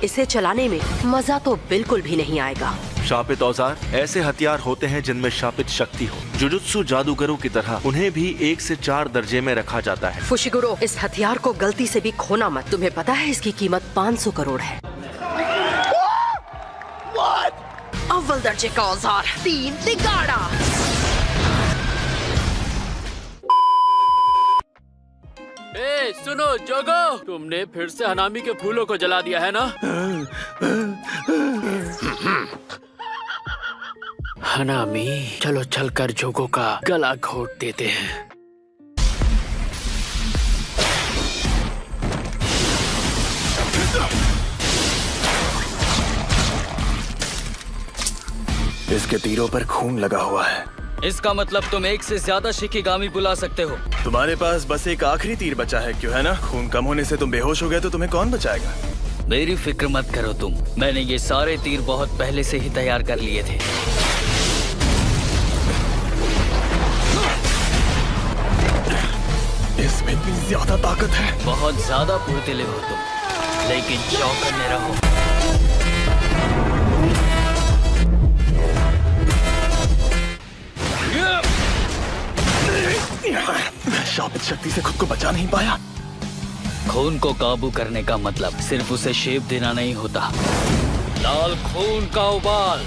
इसे चलाने में मजा तो बिल्कुल भी नहीं आएगा। शापित औजार ऐसे हथियार होते हैं जिनमें शापित शक्ति हो। जुजुत्सु जादूगरों की तरह उन्हें भी 1 से 4 दर्जे में रखा जाता है। फुशिगुरो, इस हथियार को गलती से भी खोना मत। तुम्हें पता है इसकी कीमत 500 करोड़ है। अव्वल दर्जे का औजार, 3 तिगाड़ा। ए, सुनो जोगो, तुमने फिर से हनामी के फूलों को जला दिया है ना? हनामी, चलो चलकर जोगो का गला घोट देते हैं। इसके तीरों पर खून लगा हुआ है। इसका मतलब तुम 1 से ज्यादा शिकिगामी बुला सकते हो। तुम्हारे पास बस एक आखिरी तीर बचा है, क्यों है ना? खून कम होने से तुम बेहोश हो गए तो तुम्हें कौन बचाएगा? मेरी फिक्र मत करो तुम। मैंने ये सारे तीर बहुत पहले से ही तैयार कर लिए थे। इसमें इतनी ज्यादा ताकत है। बहुत ज्यादा फुर्तीले हो तुम, लेकिन चौकन्ने रहो। शापित शक्ति से खुद को बचा नहीं पाया। खून को काबू करने का मतलब सिर्फ उसे शेप देना नहीं होता। लाल खून का उबाल।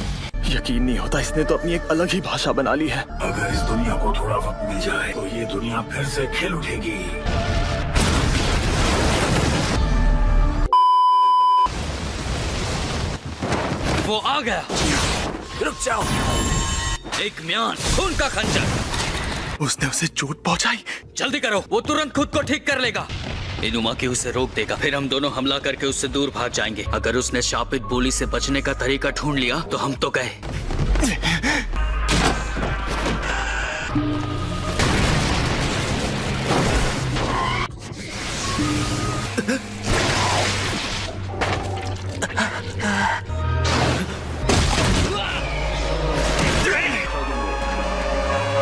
यकीन नहीं होता, इसने तो अपनी एक अलग ही भाषा बना ली है। अगर इस दुनिया को थोड़ा वक्त मिल जाए तो ये दुनिया फिर से खेल उठेगी। वो आ गया। रुक जाओ। एक म्यान खून का खंजर। उसने उसे चोट पहुंचाई। जल्दी करो, वो तुरंत खुद को ठीक कर लेगा। इनुमा की उसे रोक देगा, फिर हम दोनों हमला करके उससे दूर भाग जाएंगे। अगर उसने शापित बोली से बचने का तरीका ढूंढ लिया तो हम तो गए।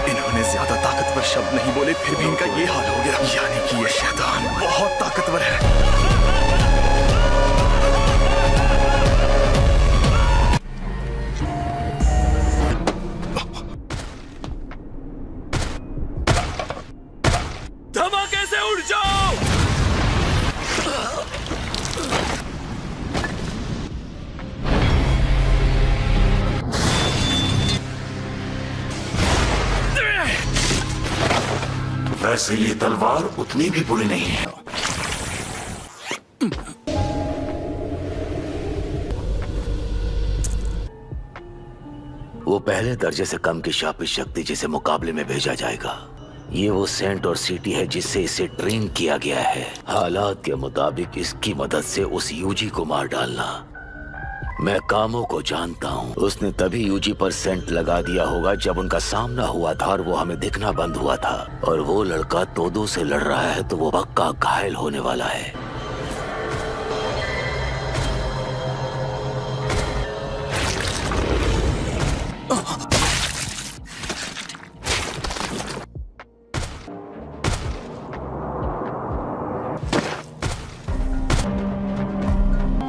इन्होंने ज्यादा ताकतवर शब्द नहीं बोले, फिर भी इनका ये हाल हो गया। यानी कि ये शैतान बहुत ताकतवर है। धमाके से उड़ जाओ। वैसे ये तलवार उतनी भी बुरी नहीं है। वो पहले दर्जे से कम की शापित शक्ति जिसे मुकाबले में भेजा जाएगा। ये वो सेंट और सिटी है जिससे इसे ट्रेन किया गया है। हालात के मुताबिक इसकी मदद से उस यूजी को मार डालना। मैं कामों को जानता हूँ। उसने तभी यूजी पर सेंट लगा दिया होगा जब उनका सामना हुआ था और वो हमें दिखना बंद हुआ था। और वो लड़का तोदो से लड़ रहा है तो वो पक्का घायल होने वाला है।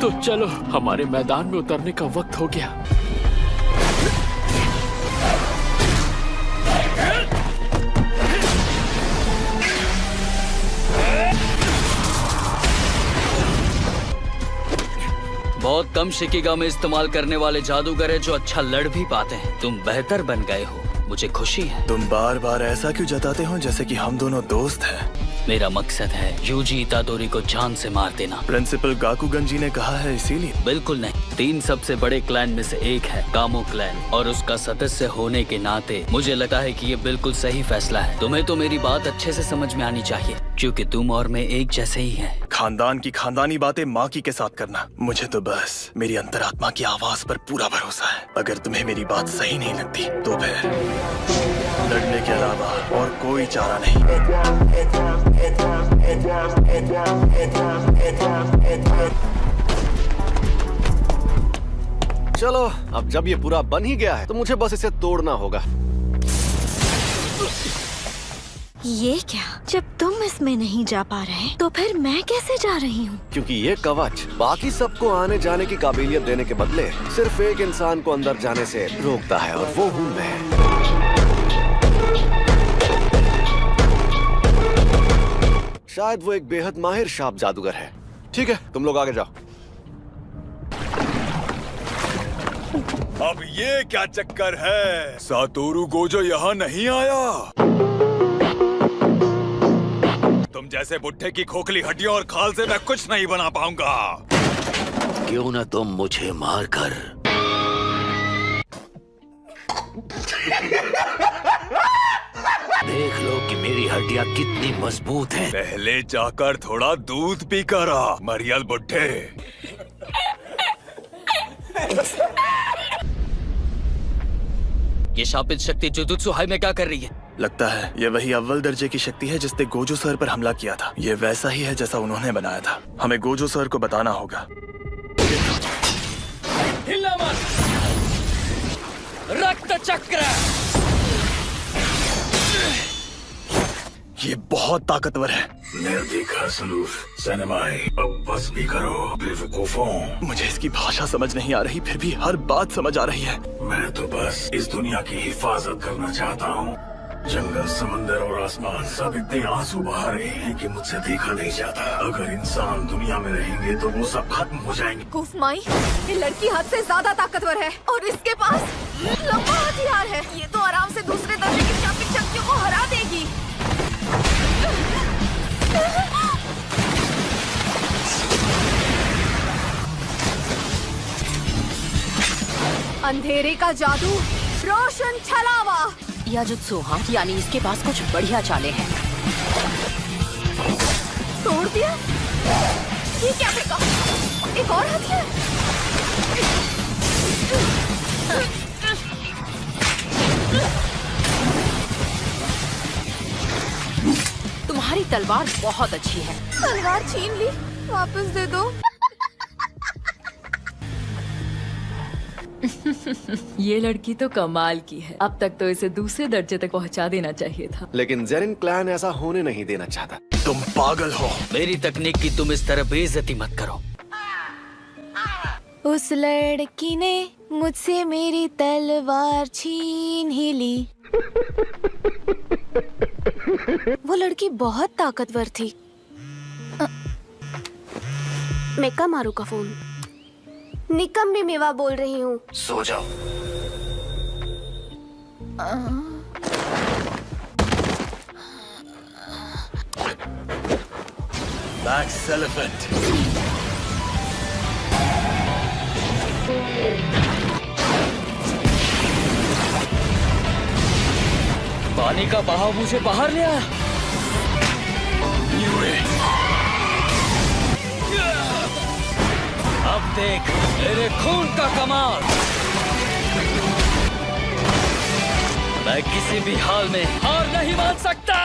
तो चलो, हमारे मैदान में उतरने का वक्त हो गया। बहुत कम शिकिगामी इस्तेमाल करने वाले जादूगर है जो अच्छा लड़ भी पाते हैं। तुम बेहतर बन गए हो, मुझे खुशी है। तुम बार बार ऐसा क्यों जताते हो जैसे कि हम दोनों दोस्त हैं? मेरा मकसद है यूजी इतादोरी को जान से मार देना। प्रिंसिपल गाकुगन जी ने कहा है, इसीलिए? बिल्कुल नहीं। 3 सबसे बड़े क्लैन में से एक है कामो क्लैन, और उसका सदस्य होने के नाते मुझे लगता है कि ये बिल्कुल सही फैसला है। तुम्हें तो मेरी बात अच्छे से समझ में आनी चाहिए, क्योंकि तुम और मैं एक जैसे ही हैं। खानदान की खानदानी बातें माँ की के साथ करना। मुझे तो बस मेरी अंतरात्मा की आवाज पर पूरा भरोसा है। अगर तुम्हें मेरी बात सही नहीं लगती तो फिर लड़ने के अलावा और कोई चारा नहीं। चलो, अब जब ये पूरा बन ही गया है तो मुझे बस इसे तोड़ना होगा। ये क्या? जब तुम इसमें नहीं जा पा रहे तो फिर मैं कैसे जा रही हूँ? क्योंकि ये कवच बाकी सबको आने जाने की काबिलियत देने के बदले सिर्फ एक इंसान को अंदर जाने से रोकता है, और वो हूँ मैं। शायद वो एक बेहद माहिर शाप जादूगर है। ठीक है, तुम लोग आगे जाओ। अब ये क्या चक्कर है? सातोरु गोजो यहाँ नहीं आया। तुम जैसे बुढ़े की खोखली हड्डियों और खाल से मैं कुछ नहीं बना पाऊंगा। क्यों न तुम मुझे मारकर देख लो कि मेरी हड्डियां कितनी मजबूत हैं। पहले जाकर थोड़ा दूध पी कर आ, मरियल बुढ़े। ये शापित शक्ति जुजुत्सु हाई में क्या कर रही है? लगता है ये वही अव्वल दर्जे की शक्ति है जिसने गोजो सर पर हमला किया था। ये वैसा ही है जैसा उन्होंने बनाया था। हमें गोजो सर को बताना होगा। हिलना मत! रक्त चक्र! ये बहुत ताकतवर है। मैं देखा सलूफ सनमाई, अब बस भी करो बेवकूफों। मुझे इसकी भाषा समझ नहीं आ रही, फिर भी हर बात समझ आ रही है। मैं तो बस इस दुनिया की हिफाजत करना चाहता हूँ। जंगल, समंदर और आसमान सब इतने आंसू बहा रहे हैं कि मुझसे देखा नहीं जाता। अगर इंसान दुनिया में रहेंगे तो वो सब खत्म हो जाएंगे। कुफमाई, ये लड़की हद से ज्यादा ताकतवर है और इसके पास लंबा हथियार है। ये तो आराम से दूसरे दर्जे की शापित शक्तियों को हरा देगी। अंधेरे का जादू, रोशन छलावा। याजुत्सु, हाँ, यानी इसके पास कुछ बढ़िया चालें हैं। तोड़ दिया? ये क्या फेंका? एक और हथियार? तुम्हारी तलवार बहुत अच्छी है। तलवार छीन ली, वापस दे दो। ये लड़की तो कमाल की है। अब तक तो इसे दूसरे दर्जे तक पहुंचा देना चाहिए था। लेकिन जेरिन क्लैन ऐसा होने नहीं देना चाहता। तुम पागल हो। मेरी तकनीक की तुम इस तरह बेइज्जती मत करो। उस लड़की ने मुझसे मेरी तलवार छीन ही ली। वो लड़की बहुत ताकतवर थी। मेका मारू का फोन। निकम ने मेवा बोल रही हूँ। सो जाओ। Max elephant. पानी का बहाव मुझे बाहर ले आया। अब देख मेरे खून का कमाल। मैं किसी भी हाल में हार नहीं मान सकता।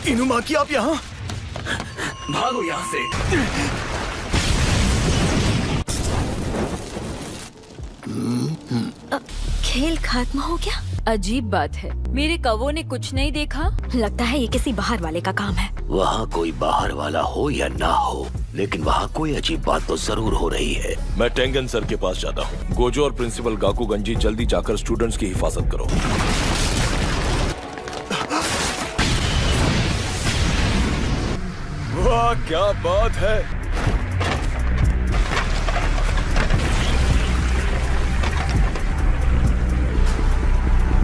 इनुमाकी, आप यहाँ? भागो यहाँ से। खेल खत्म हो गया? अजीब बात है, मेरे कवों ने कुछ नहीं देखा। लगता है ये किसी बाहर वाले का काम है। वहाँ कोई बाहर वाला हो या ना हो, लेकिन वहाँ कोई अजीब बात तो जरूर हो रही है। मैं टेंगन सर के पास जाता हूँ। गोजो और प्रिंसिपल गाकू गंजी, जल्दी जाकर स्टूडेंट्स की हिफाजत करो। वाह क्या बात है,